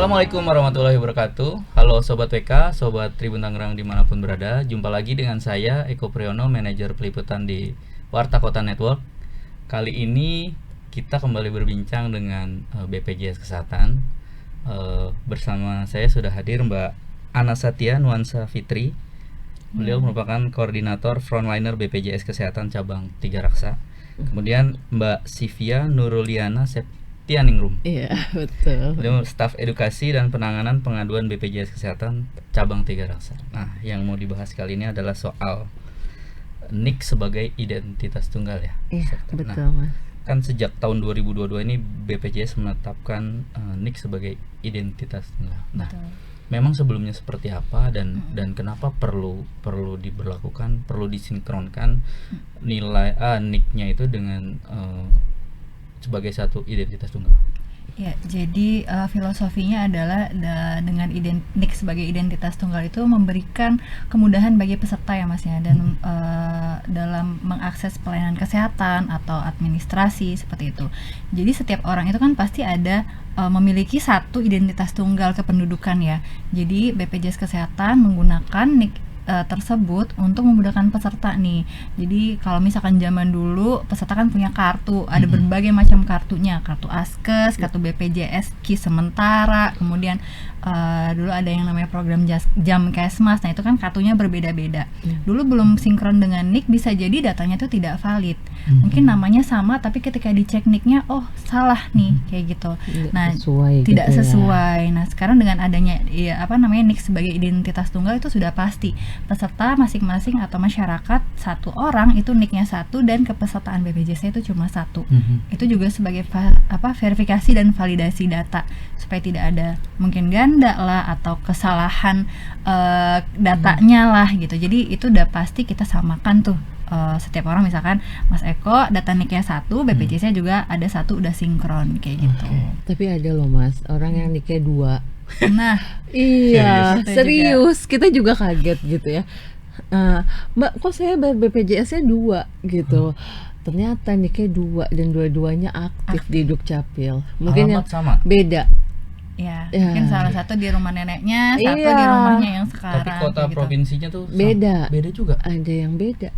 Assalamualaikum warahmatullahi wabarakatuh. Halo Sobat WK, Sobat Tribun Tangerang dimanapun berada. Jumpa lagi dengan saya Eko Priyono, manajer peliputan di Warta Kota Network. Kali ini kita kembali berbincang dengan BPJS Kesehatan. Bersama saya sudah hadir Mbak Ana Satya Nuansa Fitri. Beliau merupakan koordinator frontliner BPJS Kesehatan cabang Tiga Raksa. Kemudian Mbak Sivia Nuruliana Septianingrum. Iya, betul. Beliau staf edukasi dan penanganan pengaduan BPJS Kesehatan cabang Tiga Raksa. Nah, yang mau dibahas kali ini adalah soal NIK sebagai identitas tunggal ya. Iya, betul, Nah, Mas. kan sejak tahun 2022 ini BPJS menetapkan NIK sebagai identitas tunggal. Nah, memang sebelumnya seperti apa dan kenapa perlu diberlakukan, perlu disinkronkan nilai NIK-nya itu dengan sebagai satu identitas tunggal. Ya, jadi filosofinya adalah dengan NIK sebagai identitas tunggal itu memberikan kemudahan bagi peserta ya Mas ya, dan dalam mengakses pelayanan kesehatan atau administrasi seperti itu. Jadi setiap orang itu kan pasti ada memiliki satu identitas tunggal kependudukan ya. Jadi BPJS Kesehatan menggunakan NIK tersebut untuk memudahkan peserta nih. Jadi kalau misalkan zaman dulu peserta kan punya kartu, ada berbagai macam kartunya, kartu Askes, kartu BPJS KIS sementara, kemudian dulu ada yang namanya program Jamkesmas. Nah itu kan kartunya berbeda-beda. Dulu belum sinkron dengan NIK, bisa jadi datanya itu tidak valid. Mungkin namanya sama tapi ketika dicek NIK-nya salah nih kayak gitu. Tidak sesuai. Nah sekarang dengan adanya NIK sebagai identitas tunggal itu sudah pasti peserta masing-masing atau masyarakat satu orang itu NIK-nya satu dan kepesertaan BPJS-nya itu cuma satu. Itu juga sebagai verifikasi dan validasi data supaya tidak ada mungkin ganda lah atau kesalahan datanya lah gitu. Jadi itu udah pasti kita samakan tuh. Setiap orang misalkan Mas Eko data NIK-nya satu, BPJS-nya juga ada satu, udah sinkron kayak gitu. Tapi ada loh Mas, orang yang NIK-nya 2. Nah, iya, serius. Kita juga kaget gitu ya. Mbak, kok saya bayar BPJS-nya 2 gitu. Ternyata NIK-nya 2 dan dua-duanya aktif di Dukcapil. Mungkin alamat yang sama. Beda. Ya, mungkin salah satu di rumah neneknya, satu di rumahnya yang sekarang. Tapi kota gitu. provinsinya tuh Beda. Beda juga. Ada yang beda.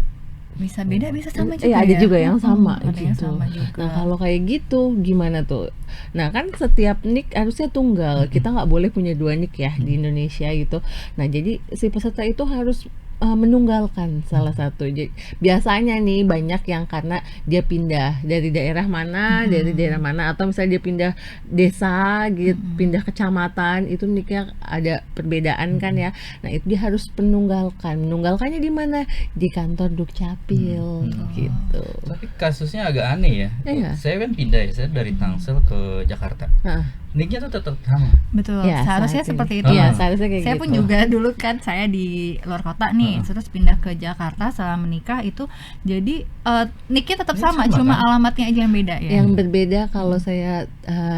Bisa beda, bisa sama juga. Iya, ada juga yang sama ada gitu. yang sama juga. Nah, kalau kayak gitu gimana tuh? Nah, kan setiap NIK harusnya tunggal. Kita nggak boleh punya 2 NIK ya di Indonesia gitu. Nah, jadi si peserta itu harus menunggalkan salah satu. Jadi, biasanya nih banyak yang karena dia pindah dari daerah mana, atau misalnya dia pindah desa gitu, pindah kecamatan, itu NIK-nya ada perbedaan kan ya. Nah, itu dia harus menunggalkan. Menunggalkannya di mana? Di kantor Dukcapil gitu. Tapi kasusnya agak aneh ya. Iya. Saya kan pindah ya, saya dari Tangsel ke Jakarta. NIK-nya tuh tetap sama. Betul, Ya, seharusnya saat ini. seperti itu. Iya, seharusnya kayak Saya gitu. pun juga dulu kan saya di luar kota nih, terus pindah ke Jakarta setelah menikah itu, jadi NIK-nya tetap sama, cuma kan? alamatnya aja yang beda ya. Yang berbeda kalau saya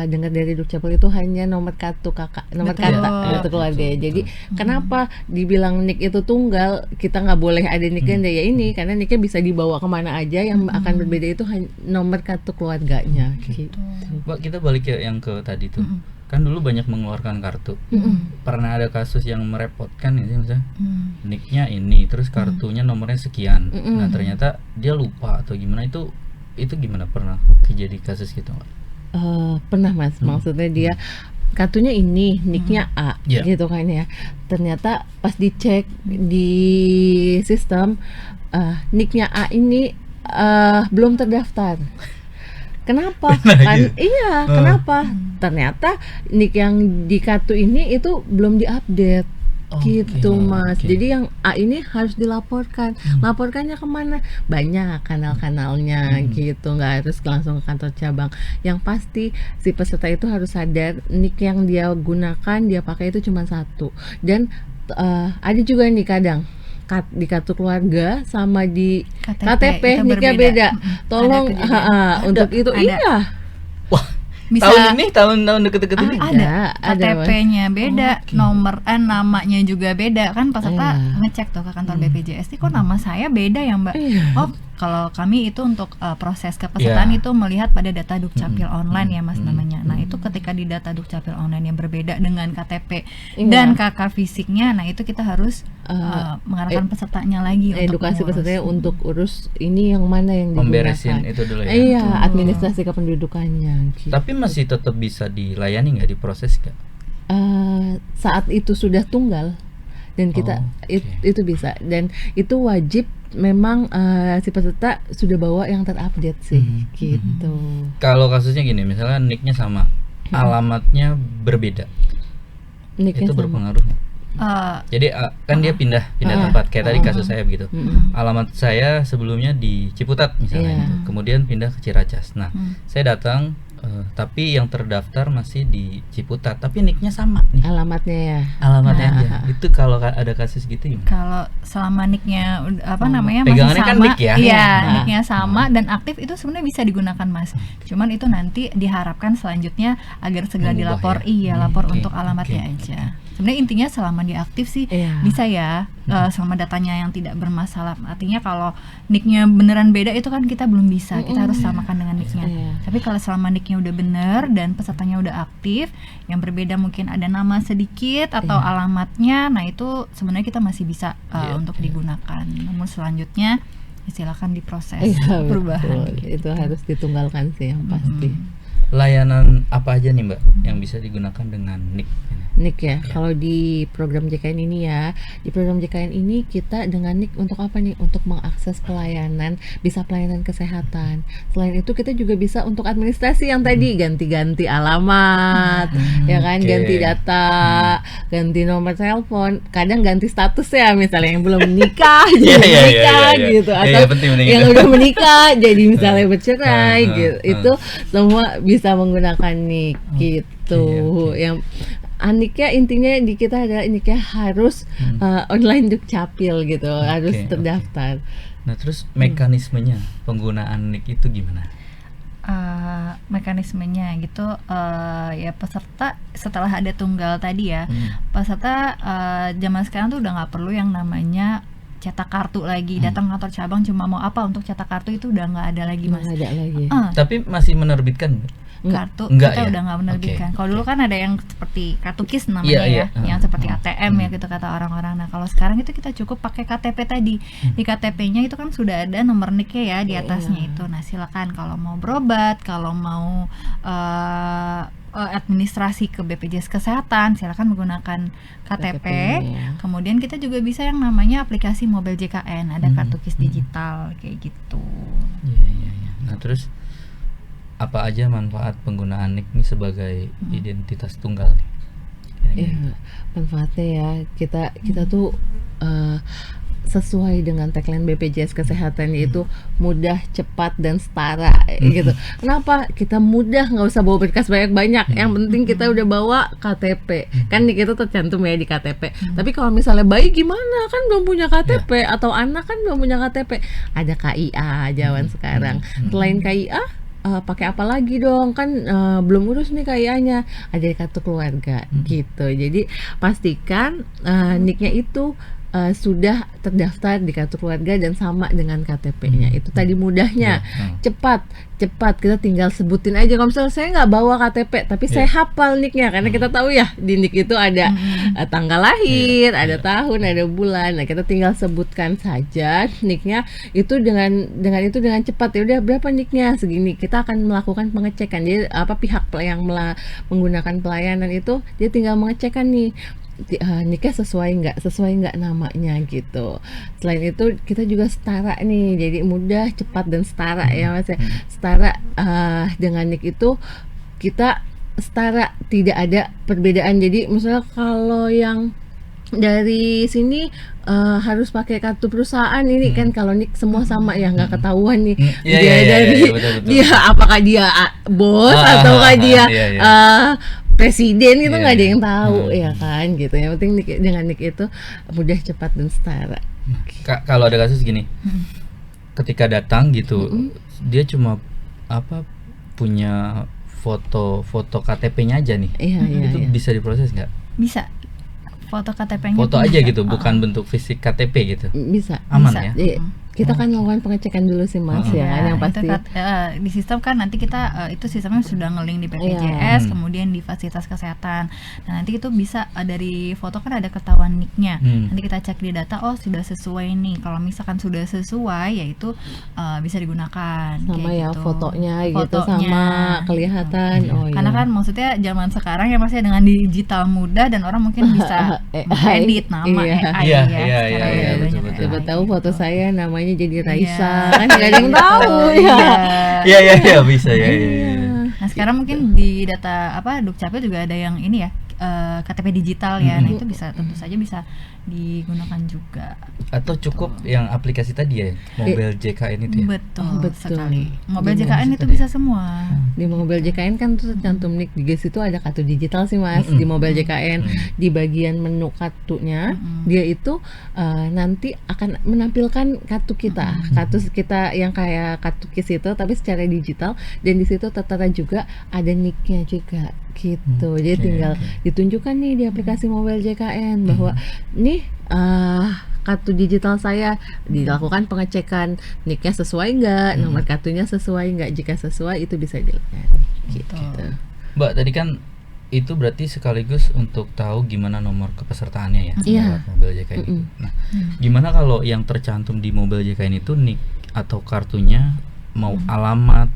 dengar dari Dukcapil itu hanya nomor kartu kakak, nomor Betul. kata kartu keluarga ya. Jadi kenapa dibilang NIK itu tunggal, kita nggak boleh ada NIK ganda ya ini, karena NIK-nya bisa dibawa kemana aja, yang akan berbeda itu hanya nomor kartu keluarganya gitu. Mbak, kita balik ke yang ke tadi tuh. Kan dulu banyak mengeluarkan kartu. Pernah ada kasus yang merepotkan ya sih, misalnya NIK-nya ini, terus kartunya nomornya sekian. Nah, ternyata dia lupa atau gimana, itu gimana, pernah kejadian kasus gitu nggak? Pernah Mas, maksudnya dia kartunya ini, NIK-nya A gitu kan ya. Ternyata pas dicek di sistem NIK-nya A ini belum terdaftar. Kenapa? Kenapa? Ternyata NIK yang di kartu ini itu belum diupdate. Gitu Mas. Jadi yang A ini harus dilaporkan. Laporkannya kemana? Banyak kanal-kanalnya gitu, nggak harus langsung ke kantor cabang. Yang pasti si peserta itu harus sadar NIK yang dia gunakan, dia pakai itu cuma satu. Dan ada juga nih kadang di kartu keluarga sama di KTP NIK-nya beda. Tolong untuk itu. Ada. Iya. Wah, Bisa tahun deket-deket ini ada KTP-nya beda, Oke. nomor namanya juga beda kan, peserta Iya. ngecek tuh ke kantor BPJS, kok nama saya beda ya Mbak? Iya. Oh, kalau kami itu untuk proses kepesertaan Iya. itu melihat pada data Dukcapil online ya Mas Mm-mm. namanya. Nah, itu ketika di data Dukcapil online yang berbeda dengan KTP Iya. dan KK fisiknya, nah itu kita harus mengarahkan eh, pesertanya lagi untuk edukasi mengurus. pesertanya untuk urus ini yang mana yang digunakan. memberesin itu dulu ya. Iya, Betul. administrasi kependudukannya. Gitu. Tapi masih tetap bisa dilayani nggak, diproses nggak? Saat itu sudah tunggal dan kita Oh, oke. itu bisa, dan itu wajib memang si peserta sudah bawa yang terupdate sih, gitu. Kalau kasusnya gini, misalnya nicknya sama, alamatnya berbeda, Nicknya itu sama. berpengaruh nggak? Jadi kan dia pindah tempat kayak tadi kasus saya begitu. Alamat saya sebelumnya di Ciputat misalnya, Iya. gitu. Kemudian pindah ke Ciracas. Nah, Hmm. saya datang, tapi yang terdaftar masih di Ciputat, tapi nicknya sama nih, Alamatnya ya. alamatnya Nah. aja. Itu kalau ada kasus gitu gimana? Kalau selama nicknya namanya masih Pegangannya sama, kan nick ya? iya, Nah. nicknya sama dan aktif, itu sebenarnya bisa digunakan Mas. Cuman itu nanti diharapkan selanjutnya agar segera Mengubah dilapor, ya? lapor Oke, untuk alamatnya oke, aja. Sebenarnya intinya selama diaktif sih Iya. bisa ya, selama datanya yang tidak bermasalah. Artinya kalau nicknya beneran beda itu kan kita belum bisa, kita harus samakan dengan nicknya. Iya. Tapi kalau selama nicknya udah bener dan pesertanya udah aktif, yang berbeda mungkin ada nama sedikit atau Iya. alamatnya, nah itu sebenarnya kita masih bisa Iya, untuk digunakan. Namun selanjutnya silakan diproses Iya, perubahan. betul. Itu harus ditunggalkan sih yang pasti. Layanan apa aja nih Mbak yang bisa digunakan dengan nick ini? Nick ya. Kalau di program JKN ini ya, di program JKN ini kita dengan Nick untuk apa nih? Untuk mengakses pelayanan, bisa pelayanan kesehatan. Selain itu kita juga bisa untuk administrasi yang tadi, ganti-ganti alamat, ya kan, oke. ganti data, ganti nomor telepon, kadang ganti status ya, misalnya yang belum menikah jadi Iya, menikah iya. gitu, Iya, atau iya, penting yang itu. udah menikah jadi misalnya bercerai Ah, gitu. ah. Itu semua bisa menggunakan Nick gitu. oke. Yang Niknya intinya di kita adalah niknya harus online Dukcapil gitu, harus oke. terdaftar. Nah, terus mekanismenya penggunaan nick itu gimana? Mekanismenya gitu, ya peserta setelah ada tunggal tadi ya, peserta zaman sekarang tuh udah nggak perlu yang namanya cetak kartu lagi, datang kantor cabang cuma mau apa untuk cetak kartu, itu udah nggak ada lagi Mas. Nggak ada lagi. Tapi masih menerbitkan nggak? Kartu Enggak kita ya? udah nggak menerbitkan. Oke, Kalau dulu oke. kan ada yang seperti kartu KIS namanya Iya, ya, iya. yang seperti ATM ya gitu kata orang-orang. Nah kalau sekarang itu kita cukup pakai KTP tadi. Di KTP-nya itu kan sudah ada nomor NIK-nya ya di atasnya itu. Nah silakan kalau mau berobat, kalau mau administrasi ke BPJS Kesehatan, silakan menggunakan KTP. KTP-nya. Kemudian kita juga bisa yang namanya aplikasi Mobile JKN, ada kartu KIS digital kayak gitu. Iya. Nah, terus apa aja manfaat penggunaan nick ini sebagai identitas tunggal nih? Ya, manfaatnya ya kita tuh sesuai dengan tagline BPJS Kesehatan, yaitu mudah, cepat, dan setara gitu. Kenapa? Kita mudah, nggak usah bawa berkas banyak-banyak. Yang penting kita udah bawa KTP. Kan itu tercantum ya di KTP. Tapi kalau misalnya bayi gimana? Kan belum punya KTP, atau anak kan belum punya KTP. Ada KIA zaman sekarang. Selain KIA pakai apa lagi dong, kan belum urus nih KIA-nya, ada kartu keluarga gitu. Jadi pastikan nicknya itu sudah terdaftar di kartu keluarga dan sama dengan KTP-nya. Itu tadi mudahnya. Cepat kita tinggal sebutin aja. Kalau misalnya saya nggak bawa KTP tapi saya hafal nicknya, karena kita tahu ya di nick itu ada tanggal lahir, ada tahun, ada bulan. Nah kita tinggal sebutkan saja nicknya itu dengan cepat. Ya udah, berapa nicknya? Segini. Kita akan melakukan pengecekan. Jadi pihak yang menggunakan pelayanan itu dia tinggal mengecekkan nih, nicknya sesuai nggak namanya gitu. Selain itu kita juga setara nih, jadi mudah, cepat, dan setara ya Mas ya. Setara dengan nick itu kita setara, tidak ada perbedaan. Jadi misalnya kalau yang dari sini harus pakai kartu perusahaan ini kan, kalau nick semua sama ya, nggak ketahuan nih Iya, betul. dia apakah dia bos ataukah dia presiden, itu nggak ada yang tahu ya kan gitu. Yang penting dengan nick itu mudah, cepat, dan setara. Kalau ada kasus gini, ketika datang gitu, dia cuma punya foto KTP-nya aja nih, Iya, itu iya. bisa diproses nggak? Bisa. Foto KTP-nya Foto pun aja bisa. gitu, bukan bentuk fisik KTP gitu. Bisa. Aman Bisa. ya? Jadi, kita kan melakukan pengecekan dulu sih Mas, ya kan, yang Itu pasti. di sistem kan nanti kita itu sistemnya sudah nge-link di Iya. BPJS, kemudian di fasilitas kesehatan. Nah, nanti itu bisa dari foto kan ada ketahuan NIK-nya. Nanti kita cek di data, oh sudah sesuai nih. Kalau misalkan sudah sesuai, ya itu bisa digunakan. Sama kayak ya gitu. fotonya gitu, Fotonya, sama gitu. kelihatan. Oh Karena iya. kan maksudnya zaman sekarang ya masih dengan digital mudah dan orang mungkin bisa edit nama Iya. AI Iya, ya. iya, Sekarang iya, udah iya, banyak betul-betul. Siapa AI tahu foto gitu. saya namanya jadi Raisa, Iya. kan nggak ada yang Gitu, tahu iya. ya. Iya bisa ya. Nah sekarang mungkin di data Dukcapil juga ada yang ini ya, KTP digital ya. Nah itu bisa tentu saja bisa digunakan juga. Atau cukup yang aplikasi tadi ya, Mobile JKN itu ya. Betul, betul. sekali. Mobil Di JKN itu tadi. bisa semua. Di mobil JKN kan tuh cantum nik, di situ ada kartu digital sih Mas. Di mobil JKN di bagian menu kartunya dia itu nanti akan menampilkan kartu kita, kartu kita yang kayak kartu KIS itu tapi secara digital, dan di situ tertera juga ada niknya juga gitu. Jadi tinggal ditunjukkan nih di aplikasi mobil JKN bahwa nih kartu digital saya, dilakukan pengecekan niknya sesuai nggak, nomor kartunya sesuai nggak. Jika sesuai itu bisa dilihat gitu. Mbak, tadi kan itu berarti sekaligus untuk tahu gimana nomor kepesertaannya ya, Iya. lewat Mobile JKN itu. Nah, gimana kalau yang tercantum di Mobile JKN itu nik atau kartunya mau alamat,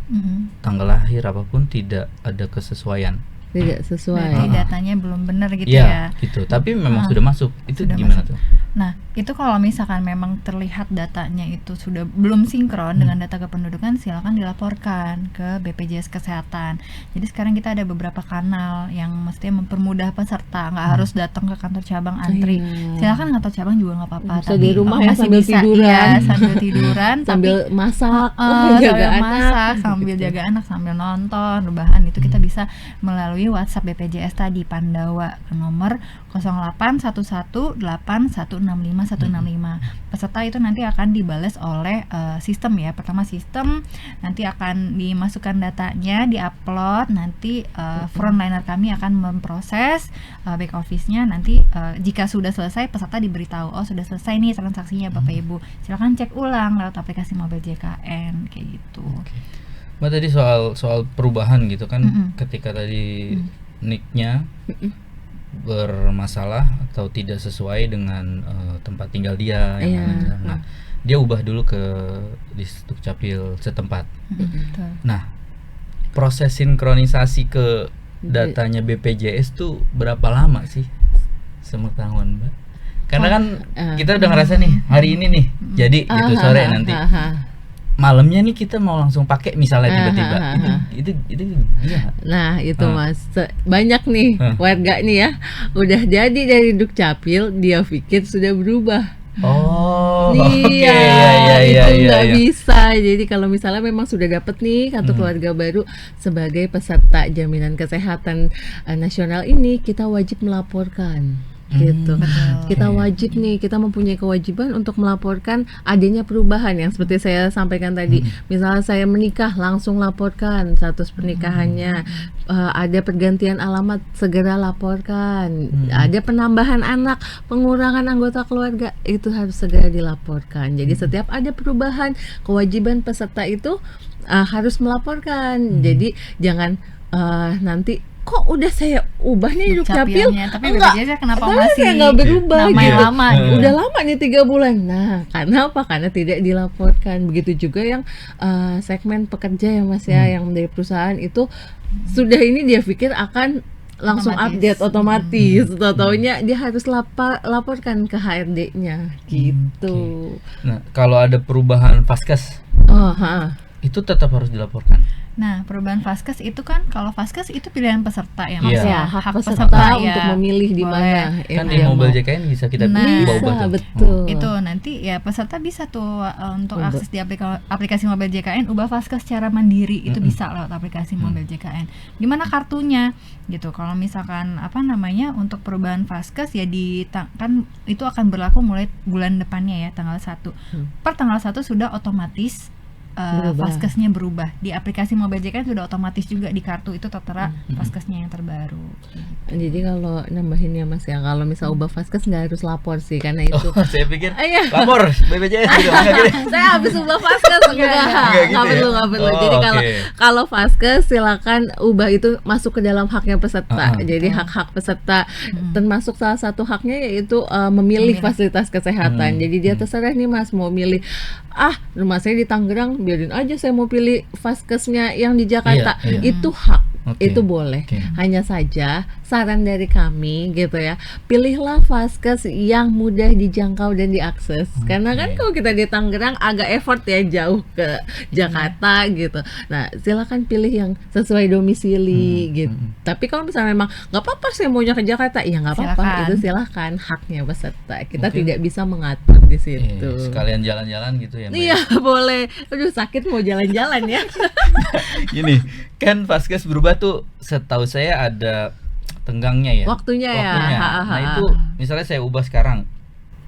tanggal lahir apapun tidak ada kesesuaian? Tidak sesuai. Berarti datanya belum benar gitu Iya, ya. gitu. Tapi memang sudah masuk. Itu Sudah gimana masuk. tuh? Nah, itu kalau misalkan memang terlihat datanya itu sudah belum sinkron dengan data kependudukan, silakan dilaporkan ke BPJS Kesehatan. Jadi sekarang kita ada beberapa kanal yang mestinya mempermudah peserta, nggak harus datang ke kantor cabang antri. Iya. Silakan kantor cabang juga nggak apa-apa. Bisa di rumah ya, masih sambil bisa, tiduran. iya, sambil tiduran, Sambil tapi masak, sambil jaga anak, masak, sambil gitu. jaga anak, sambil nonton, rebahan itu kita bisa melalui WhatsApp BPJS tadi Pandawa ke nomor 081181651165. Peserta itu nanti akan dibales oleh sistem ya. Pertama sistem, nanti akan dimasukkan datanya, diupload, nanti frontliner kami akan memproses back office-nya. Nanti jika sudah selesai, peserta diberitahu, oh sudah selesai nih transaksinya Bapak Ibu. Silakan cek ulang lewat aplikasi Mobile JKN kayak gitu. Mbak, tadi soal perubahan gitu kan, ketika tadi nicknya bermasalah atau tidak sesuai dengan tempat tinggal dia yang Iya. mana. Nah, dia ubah dulu ke Dukcapil setempat. Betul. Nah, proses sinkronisasi ke datanya BPJS tuh berapa lama sih? Sepengetahuan Mbak? Karena kan kita udah ngerasa nih hari ini nih, jadi gitu sore nanti. Malamnya nih kita mau langsung pakai misalnya tiba-tiba. Itu iya. Nah itu Mas, banyak nih warga nih ya, udah jadi dari Dukcapil, dia pikir sudah berubah. Oh, Iya, iya, itu nggak bisa. Jadi kalau misalnya memang sudah dapat nih kartu keluarga baru sebagai peserta jaminan kesehatan nasional ini, kita wajib melaporkan. Gitu. Kita wajib nih, kita mempunyai kewajiban untuk melaporkan adanya perubahan yang seperti saya sampaikan tadi. Misalnya saya menikah, langsung laporkan status pernikahannya. Ada pergantian alamat, segera laporkan. Ada penambahan anak, pengurangan anggota keluarga, itu harus segera dilaporkan. Jadi setiap ada perubahan, kewajiban peserta itu harus melaporkan. Jadi jangan nanti kok udah saya ubah nih Dukcapil, tapi BPJS kenapa masih nggak berubah namanya gitu. lama gitu. Udah lama nih 3 bulan. Nah, karena apa? Karena tidak dilaporkan. Begitu juga yang segmen pekerja ya Mas ya, yang dari perusahaan itu sudah ini dia pikir akan langsung update otomatis. Taunya dia harus laporkan ke HRD-nya gitu. Nah, kalau ada perubahan Vaskes, itu tetap harus dilaporkan. Nah, perubahan Vaskes itu kan, kalau Vaskes itu pilihan peserta ya Mas Iya. ya, Hak peserta untuk ya. memilih di mana Kan yang di dia Mobile mau. JKN bisa kita Nah, ubah tuh. betul. Itu nanti ya peserta bisa tuh untuk akses di aplikasi Mobile JKN, ubah Vaskes secara mandiri, itu bisa lewat aplikasi Mobile JKN. Gimana kartunya gitu? Kalau misalkan untuk perubahan Vaskes ya kan itu akan berlaku mulai bulan depannya ya, tanggal 1. Per tanggal 1 sudah otomatis vaskesnya berubah. Di aplikasi Mobile JKN sudah otomatis juga di kartu itu tertera vaskesnya yang terbaru. Jadi kalau nambahinnya Mas ya, kalau misal ubah vaskes nggak harus lapor sih, karena itu Saya pikir Iya. lapor BPJS gitu. Enggak gitu. saya habis ubah vaskes Enggak gitu nggak ya? perlu. Oh, Jadi kalau oke. kalau vaskes silakan ubah, itu masuk ke dalam haknya peserta. Jadi hak-hak peserta termasuk salah satu haknya yaitu memilih fasilitas kesehatan. Jadi dia terserah nih Mas mau milih rumah saya di Tangerang, biarin aja saya mau pilih vaskesnya yang di Jakarta. Iya. Itu hak. Oke. Itu boleh. Oke. Hanya saja saran dari kami gitu ya, pilihlah vaskes yang mudah dijangkau dan diakses. Karena kan kalau kita di Tangerang agak effort ya, jauh ke Jakarta gitu. Nah, silakan pilih yang sesuai domisili gitu. Tapi kalau misalnya memang nggak apa-apa saya maunya ke Jakarta, ya nggak apa-apa, Silakan. itu silakan, haknya peserta. Kita Mungkin- tidak bisa mengatur di situ. Sekalian jalan-jalan gitu ya, Mbak. Iya, boleh. Aduh, sakit mau jalan-jalan ya. Gini, kan vaskes berubah tuh setahu saya ada tenggangnya ya. Waktunya ya. Nah, itu misalnya saya ubah sekarang.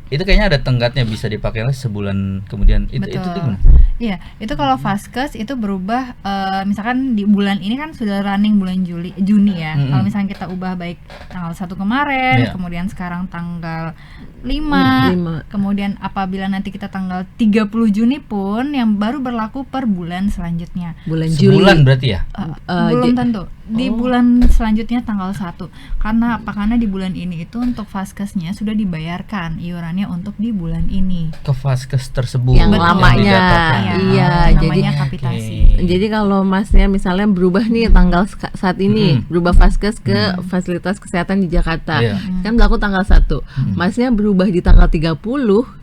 Itu kayaknya ada tenggatnya, bisa dipakai sebulan kemudian. Itu Betul. gimana? Iya, itu kalau vaskes itu berubah, misalkan di bulan ini kan sudah running bulan Juni ya. Kalau misalnya kita ubah baik tanggal 1 kemarin, Iya. kemudian sekarang tanggal 5, 5. kemudian apabila nanti kita tanggal 30 Juni pun yang baru berlaku per bulan selanjutnya. Bulan Juli. Sebulan berarti ya? Belum tentu. Di bulan selanjutnya tanggal 1. Karena apa? Karena di bulan ini itu untuk vaskesnya sudah dibayarkan iurannya untuk di bulan ini. Ke vaskes tersebut Yang lamanya. didaftarkan. Iya, namanya jadi- kapitasi. Jadi kalau masnya misalnya berubah nih tanggal saat ini, berubah vaskes ke fasilitas kesehatan di Jakarta, Iya. kan berlaku tanggal 1. Masnya berubah di tanggal 30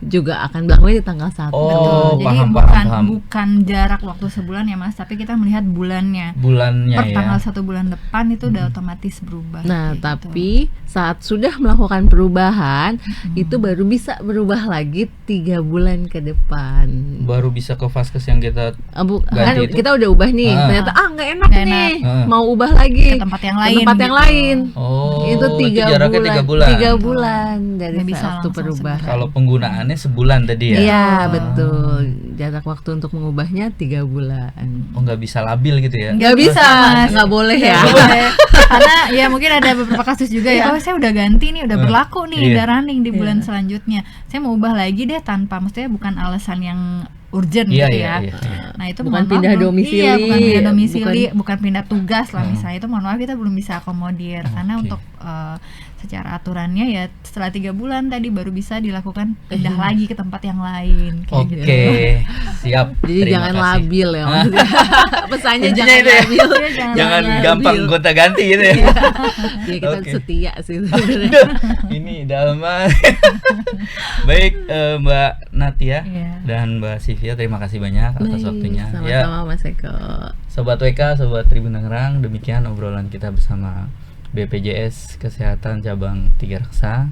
juga akan berlaku di tanggal 1. Oh, Jadi paham. bukan jarak waktu sebulan ya Mas, tapi kita melihat bulannya. Bulannya Per ya. tanggal 1 bulan depan itu udah otomatis berubah. Nah, kayak gitu. tapi saat sudah melakukan perubahan, itu baru bisa berubah lagi 3 bulan ke depan. Baru bisa ke vaskes yang kita Kan ganti itu? kita udah ubah nih, ternyata nggak enak Nggak nih, enak. mau ubah lagi Ke tempat yang Ke lain tempat yang gitu. lain. Oh, Itu 3 jaraknya bulan. 3 bulan. 3 bulan dari Nggak bisa waktu langsung perubahan. Kalau penggunaannya sebulan tadi ya? Iya, betul. Jarak waktu untuk mengubahnya 3 bulan. Oh, nggak bisa labil gitu ya? Nggak bisa, Mas. nggak boleh ya. Nggak boleh. Karena ya mungkin ada beberapa kasus juga ya. Oh, saya udah ganti nih, udah berlaku nih, Iya. udah running di bulan selanjutnya. Saya mau ubah lagi deh tanpa, maksudnya bukan alasan yang urgent Iya, gitu iya, ya. iya, iya. Nah, itu Bukan mohon maaf pindah belum- domisili, Iya, bukan pindah domisili, bukan pindah tugas lah misalnya. Itu mohon maaf kita belum bisa akomodir karena Oke. untuk secara aturannya ya setelah 3 bulan tadi baru bisa dilakukan pindah lagi ke tempat yang lain kayak Oke, gitu. siap. Jadi Terima jangan kasih. labil ya maksudnya. Pesannya Intinya jangan itu ya. labil. Iya, Jangan labil. gampang gonta-ganti gitu ya. Ya kita Oke. setia sih sebenarnya. Aduh, ini Dalma. Baik, Mbak Natia Iya. dan Mbak Sivia, terima kasih banyak atas Baik, waktunya. Ya, sama-sama Mas Eko. Sobat WK, Sobat Tribun Tangerang, demikian obrolan kita bersama BPJS Kesehatan Cabang Tiga Raksa.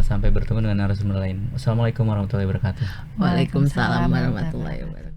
Sampai bertemu dengan narasumber lain. Wassalamualaikum warahmatullahi wabarakatuh. Waalaikumsalam warahmatullahi wabarakatuh.